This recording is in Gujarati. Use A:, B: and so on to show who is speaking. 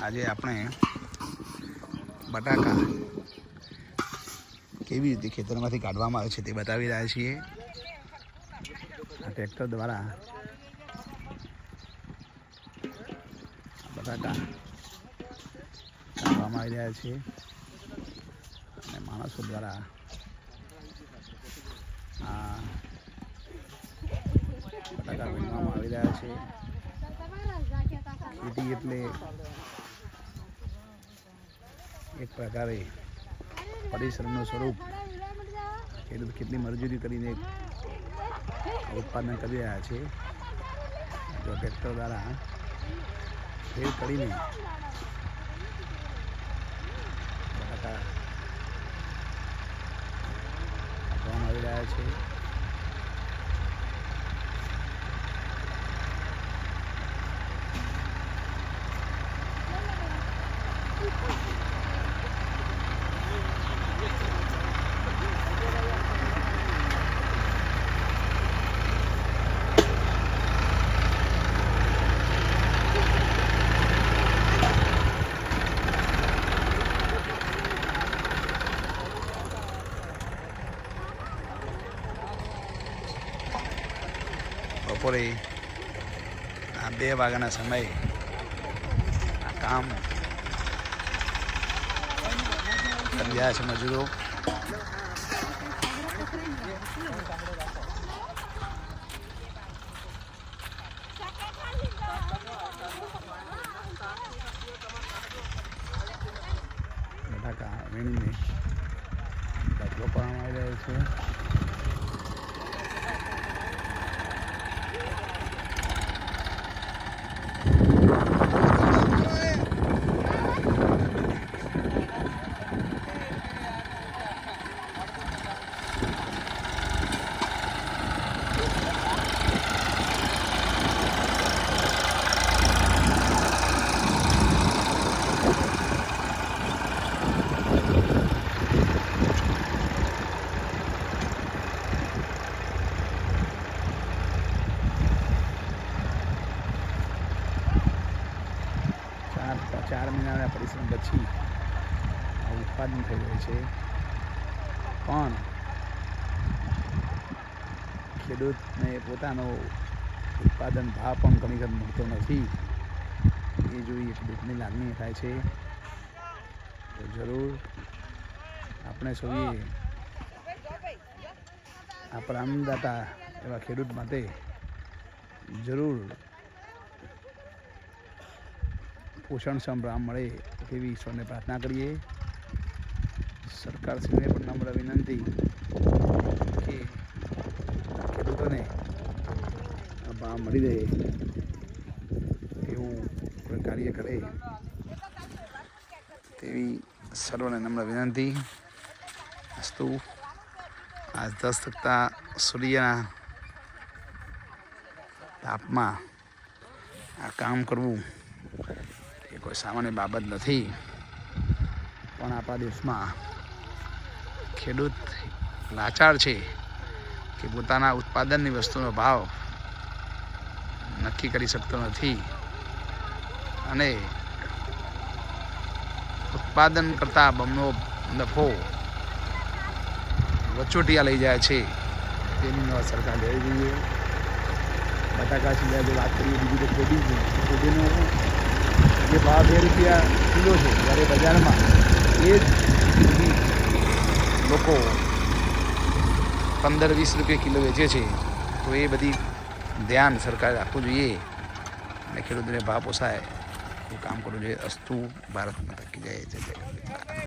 A: આજે આપણે બટાકા કેવી રીતે ખેતરમાંથી કાઢવામાં આવે છે તે બતાવી રહ્યા છીએ। આ ટ્રેક્ટર દ્વારા બટાકા કાઢવામાં આવી રહ્યા છે અને માણસો દ્વારા આ બટાકા વીણવામાં આવી રહ્યા છે। ખેતી એટલે એક પ્રકારે પરિશ્રમનું સ્વરૂપ। ખેડૂત કેટલી મજૂરી કરીને ઉત્પાદન કરી રહ્યા છે। તો ટ્રેક્ટર દ્વારા ખેડ કરીને બટાકા કાઢવામાં આવી રહ્યા છે। બપોરે 2 વાગ્યાના સમયે આ કામ કરી રહ્યા છે મજૂરો। બટાકા વીણીને બાટલો પાડવામાં આવી રહ્યો છે। ચાર મહિનાના પરિશ્રમ પછી આ ઉત્પાદન થઈ રહ્યું છે, પણ ખેડૂતને પોતાનો ઉત્પાદન ભાવ પણ ઘણી વખત મળતો નથી। એ જોઈ એક દુઃખની લાગણી થાય છે। તો જરૂર આપણે સૌએ આપણા અન્નદાતા એવા ખેડૂત માટે જરૂર પોષણક્ષમ રાહ મળે તેવી ઈશ્વરને પ્રાર્થના કરીએ। સરકારશ્રીને પણ નમ્ર વિનંતી કે ખેડૂતોને ભાવ મળી રહે એવું કોઈ કાર્ય કરે તેવી સર્વને નમ્ર વિનંતી। અસ્તુ આજ 10 સૂર્યના તાપમાં આ કામ કરવું એ કોઈ સામાન્ય બાબત નથી, પણ આપણા દેશમાં ખેડૂત લાચાર છે કે પોતાના ઉત્પાદનની વસ્તુનો ભાવ નક્કી કરી શકતો નથી અને ઉત્પાદન કરતાં બમણો નફો વચોટિયા લઈ જાય છે। તેની નોંધ સરકાર લેવી જોઈએ। બટાકા સિવાય જો વાત કરીએ બીજી તો કોબીનો જે ભાવ 2 રૂપિયા કિલો છે, જ્યારે બજારમાં એ જ લોકો 15-20 રૂપિયા કિલો વેચે છે। તો એ બધી ધ્યાન સરકારે રાખવું જોઈએ અને ખેડૂતોને ભાવ પોસાય એવું કામ કરવું જોઈએ। અસ્તુ ભારત માતા કી જય। જય જય।